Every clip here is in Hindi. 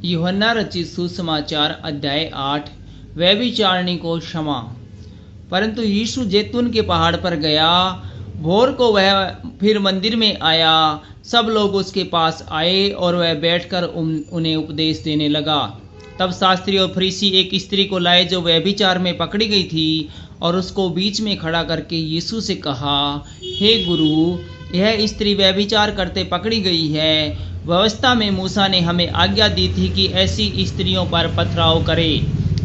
यूहन्ना रचित सुसमाचार अध्याय 8। व्यभिचारिणी को क्षमा। परंतु यीशु जैतून के पहाड़ पर गया। भोर को वह फिर मंदिर में आया। सब लोग उसके पास आए और वह बैठकर उन्हें उपदेश देने लगा। तब शास्त्री और फरीसी एक स्त्री को लाए जो व्यभिचार में पकड़ी गई थी, और उसको बीच में खड़ा करके यीशु से कहा, हे गुरु, यह स्त्री व्यभिचार करते पकड़ी गई है। व्यवस्था में मूसा ने हमें आज्ञा दी थी कि ऐसी स्त्रियों पर पथराव करे।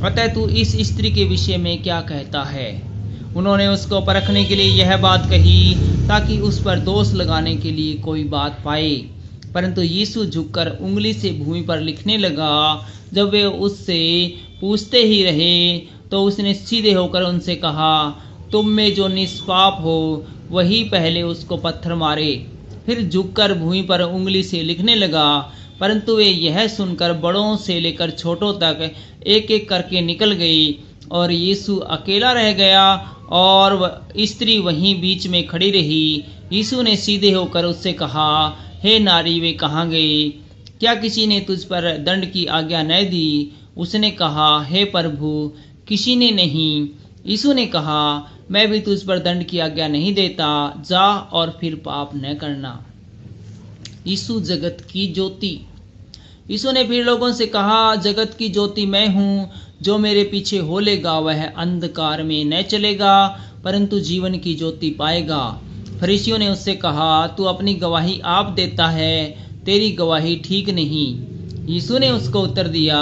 अतः तू इस स्त्री के विषय में क्या कहता है? उन्होंने उसको परखने के लिए यह बात कही, ताकि उस पर दोष लगाने के लिए कोई बात पाए। परंतु यीशु झुककर उंगली से भूमि पर लिखने लगा। जब वे उससे पूछते ही रहे, तो उसने सीधे होकर उनसे कहा, तुम में जो निष्पाप हो वही पहले उसको पत्थर मारे। फिर झुककर भूमि पर उंगली से लिखने लगा। परंतु वे यह सुनकर बड़ों से लेकर छोटों तक एक एक करके निकल गई, और यीशु अकेला रह गया और स्त्री वहीं बीच में खड़ी रही। यीशु ने सीधे होकर उससे कहा, हे नारी, वे कहाँ गए? क्या किसी ने तुझ पर दंड की आज्ञा न दी? उसने कहा, हे प्रभु, किसी ने नहीं। यीशु ने कहा, मैं भी तुझ पर दंड की आज्ञा नहीं देता। जा और फिर पाप न करना। यीशु जगत की ज्योति। यीशु ने फिर लोगों से कहा, जगत की ज्योति मैं हूँ। जो मेरे पीछे हो लेगा वह अंधकार में न चलेगा, परंतु जीवन की ज्योति पाएगा। फरीसियों ने उससे कहा, तू अपनी गवाही आप देता है, तेरी गवाही ठीक नहीं। यीशु ने उसको उत्तर दिया,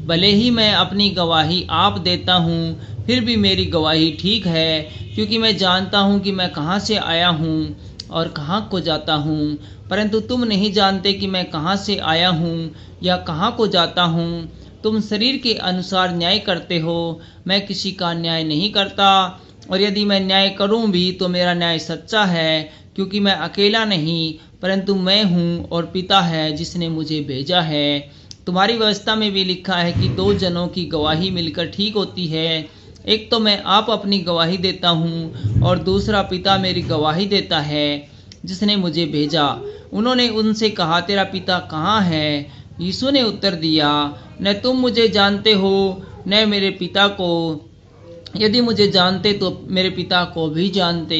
भले ही मैं अपनी गवाही आप देता हूँ, फिर भी मेरी गवाही ठीक है, क्योंकि मैं जानता हूँ कि मैं कहाँ से आया हूँ और कहाँ को जाता हूँ। परंतु तुम नहीं जानते कि मैं कहाँ से आया हूँ या कहाँ को जाता हूँ। तुम शरीर के अनुसार न्याय करते हो, मैं किसी का न्याय नहीं करता। और यदि मैं न्याय करूँ भी तो मेरा न्याय सच्चा है, क्योंकि मैं अकेला नहीं, परंतु मैं हूँ और पिता है जिसने मुझे भेजा है। तुम्हारी व्यवस्था में भी लिखा है कि दो जनों की गवाही मिलकर ठीक होती है। एक तो मैं आप अपनी गवाही देता हूँ, और दूसरा पिता मेरी गवाही देता है जिसने मुझे भेजा। उन्होंने उनसे कहा, तेरा पिता कहाँ है? यीशु ने उत्तर दिया, न तुम मुझे जानते हो न मेरे पिता को। यदि मुझे जानते तो मेरे पिता को भी जानते।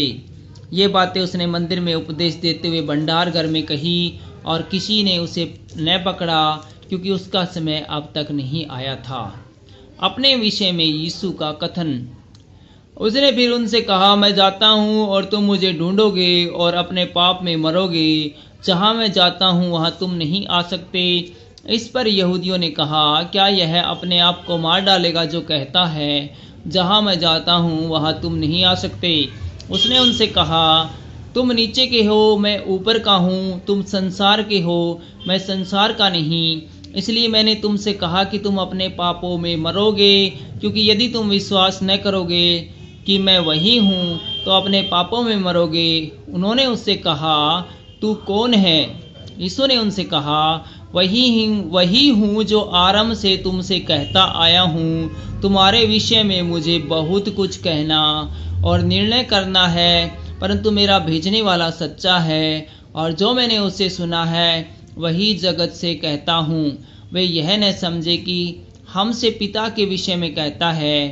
ये बातें उसने मंदिर में उपदेश देते हुए भंडार घर में कही, और किसी ने उसे न पकड़ा, क्योंकि उसका समय अब तक नहीं आया था। अपने विषय में यीशु का कथन। उसने फिर उनसे कहा, मैं जाता हूँ और तुम मुझे ढूंढोगे और अपने पाप में मरोगे। जहाँ मैं जाता हूँ वहाँ तुम नहीं आ सकते। इस पर यहूदियों ने कहा, क्या यह अपने आप को मार डालेगा जो कहता है, जहाँ मैं जाता हूँ वहाँ तुम नहीं आ सकते? उसने उनसे कहा, तुम नीचे के हो, मैं ऊपर का हूँ। तुम संसार के हो, मैं संसार का नहीं। इसलिए मैंने तुमसे कहा कि तुम अपने पापों में मरोगे, क्योंकि यदि तुम विश्वास न करोगे कि मैं वही हूँ तो अपने पापों में मरोगे। उन्होंने उससे कहा, तू कौन है? यीशु ने उनसे कहा, वही हूँ जो आरंभ से तुमसे कहता आया हूँ। तुम्हारे विषय में मुझे बहुत कुछ कहना और निर्णय करना है, परंतु मेरा भेजने वाला सच्चा है, और जो मैंने उससे सुना है वही जगत से कहता हूँ। वे यह न समझे कि हमसे पिता के विषय में कहता है।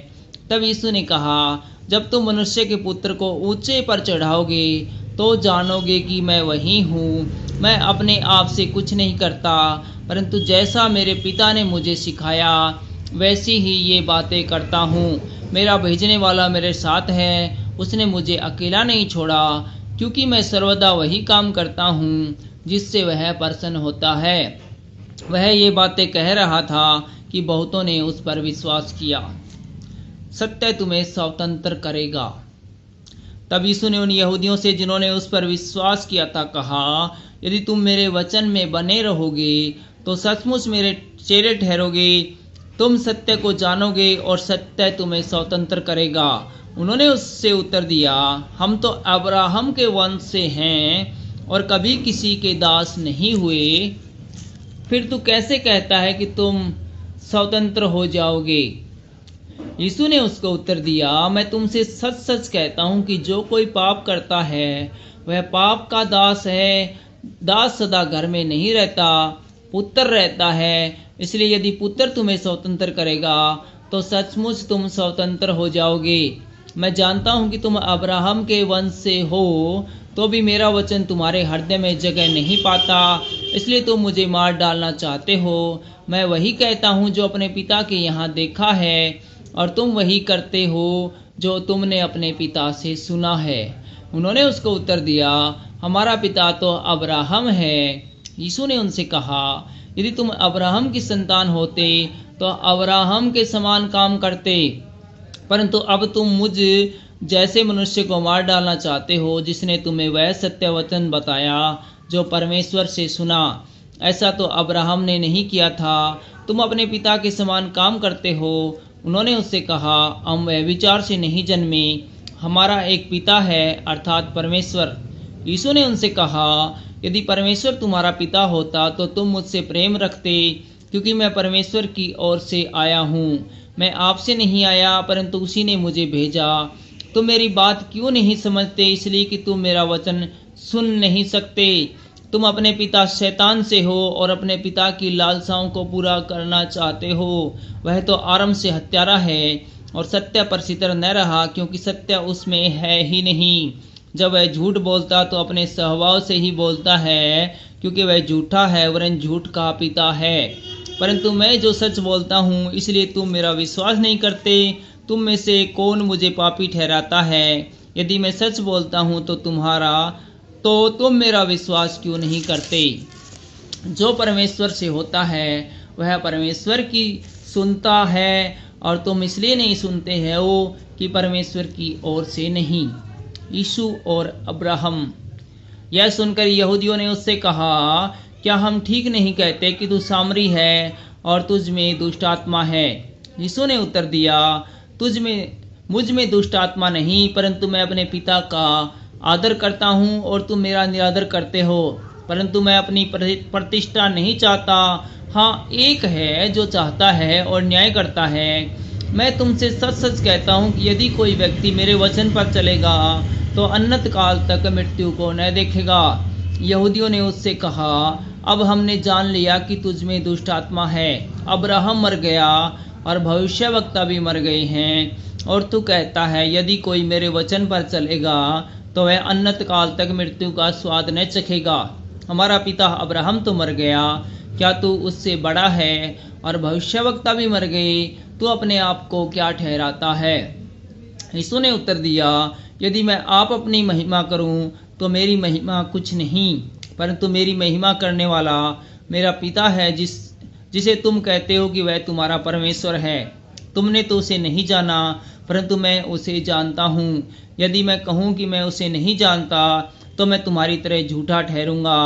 तब यीशु ने कहा, जब तुम मनुष्य के पुत्र को ऊंचे पर चढ़ाओगे तो जानोगे कि मैं वही हूँ। मैं अपने आप से कुछ नहीं करता, परंतु जैसा मेरे पिता ने मुझे सिखाया वैसी ही ये बातें करता हूँ। मेरा भेजने वाला मेरे साथ है, उसने मुझे अकेला नहीं छोड़ा, क्योंकि मैं सर्वदा वही काम करता हूँ जिससे वह प्रसन्न होता है। वह ये बातें कह रहा था कि बहुतों ने उस पर विश्वास किया। सत्य तुम्हें स्वतंत्र करेगा। तब यीशु ने उन यहूदियों से जिन्होंने उस पर विश्वास किया था कहा, यदि तुम मेरे वचन में बने रहोगे तो सचमुच मेरे चेले ठहरोगे। तुम सत्य को जानोगे और सत्य तुम्हें स्वतंत्र करेगा। उन्होंने उससे उत्तर दिया, हम तो अब्राहम के वंश से हैं और कभी किसी के दास नहीं हुए। फिर तू कैसे कहता है कि तुम स्वतंत्र हो जाओगे? यीशु ने उसको उत्तर दिया, मैं तुमसे सच सच कहता हूँ कि जो कोई पाप करता है वह पाप का दास है। दास सदा घर में नहीं रहता, पुत्र रहता है। इसलिए यदि पुत्र तुम्हें स्वतंत्र करेगा तो सचमुच तुम स्वतंत्र हो जाओगे। मैं जानता हूँ कि तुम अब्राहम के वंश से हो, तो भी मेरा वचन तुम्हारे हृदय में जगह नहीं पाता, इसलिए तुम मुझे मार डालना चाहते हो। मैं वही कहता हूँ जो अपने पिता के यहाँ देखा है, और तुम वही करते हो जो तुमने अपने पिता से सुना है। उन्होंने उसको उत्तर दिया, हमारा पिता तो अब्राहम है। यीशु ने उनसे कहा, यदि तुम अब्राहम की संतान होते तो अब्राहम के समान काम करते, परंतु अब तुम मुझ जैसे मनुष्य को मार डालना चाहते हो, जिसने तुम्हें वह सत्य वचन बताया जो परमेश्वर से सुना। ऐसा तो अब्राहम ने नहीं किया था। तुम अपने पिता के समान काम करते हो। उन्होंने उससे कहा, हम व्यभिचार से नहीं जन्मे, हमारा एक पिता है, अर्थात परमेश्वर। यीशु ने उनसे कहा, यदि परमेश्वर तुम्हारा पिता होता तो तुम मुझसे प्रेम रखते, क्योंकि मैं परमेश्वर की ओर से आया हूँ। मैं आपसे नहीं आया, परंतु उसी ने मुझे भेजा। तुम मेरी बात क्यों नहीं समझते? इसलिए कि तुम मेरा वचन सुन नहीं सकते। तुम अपने पिता शैतान से हो और अपने पिता की लालसाओं को पूरा करना चाहते हो। वह तो आरंभ से हत्यारा है और सत्य पर स्थिर न रहा, क्योंकि सत्य उसमें है ही नहीं। जब वह झूठ बोलता तो अपने स्वभाव से ही बोलता है, क्योंकि वह झूठा है वरन झूठ का पिता है। परंतु मैं जो सच बोलता हूँ, इसलिए तुम मेरा विश्वास नहीं करते। तुम में से कौन मुझे पापी ठहराता है? यदि मैं सच बोलता हूँ तो तुम मेरा विश्वास क्यों नहीं करते? जो परमेश्वर से होता है वह परमेश्वर की सुनता है, और तुम इसलिए नहीं सुनते हो कि परमेश्वर की ओर से नहीं। यीशु और अब्राहम। यह सुनकर यहूदियों ने उससे कहा, क्या हम ठीक नहीं कहते कि तू सामरी है और तुझ में दुष्ट आत्मा है? यीशु ने उत्तर दिया, मुझ में दुष्ट आत्मा नहीं, परंतु मैं अपने पिता का आदर करता हूँ और तुम मेरा निरादर करते हो। परंतु मैं अपनी प्रतिष्ठा नहीं चाहता, हाँ एक है जो चाहता है और न्याय करता है। मैं तुमसे सच सच कहता हूँ कि यदि कोई व्यक्ति मेरे वचन पर चलेगा तो अनंत काल तक मृत्यु को न देखेगा। यहूदियों ने उससे कहा, अब हमने जान लिया कि तुझ में दुष्ट आत्मा है। अब्राहम मर गया और भविष्यवक्ता भी मर गए हैं, और तू कहता है यदि कोई मेरे वचन पर चलेगा तो वह अनंत काल तक मृत्यु का स्वाद न चखेगा। हमारा पिता अब्राहम तो मर गया, क्या तू उससे बड़ा है? और भविष्यवक्ता भी मर गए, तू अपने आप को क्या ठहराता है? यीशु ने उत्तर दिया, यदि मैं आप अपनी महिमा करूं तो मेरी महिमा कुछ नहीं, परंतु मेरी महिमा करने वाला मेरा पिता है, जिसे तुम कहते हो कि वह तुम्हारा परमेश्वर है। तुमने तो उसे नहीं जाना, परंतु मैं उसे जानता हूँ। यदि मैं कहूँ कि मैं उसे नहीं जानता तो मैं तुम्हारी तरह झूठा ठहरूंगा,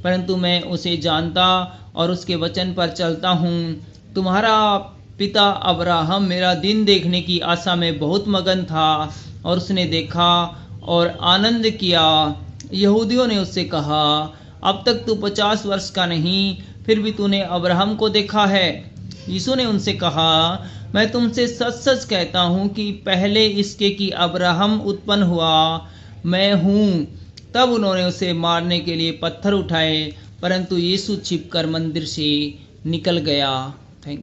परंतु मैं उसे जानता और उसके वचन पर चलता हूँ। तुम्हारा पिता अब्राहम मेरा दिन देखने की आशा में बहुत मगन था, और उसने देखा और आनंद किया। यहूदियों ने उससे कहा, अब तक तू 50 वर्ष का नहीं, फिर भी तूने अब्राहम को देखा है। यीशु ने उनसे कहा, मैं तुमसे सच सच कहता हूँ कि पहले इसके कि अब्राहम उत्पन्न हुआ मैं हूँ। तब उन्होंने उसे मारने के लिए पत्थर उठाए, परंतु यीशु छिपकर मंदिर से निकल गया।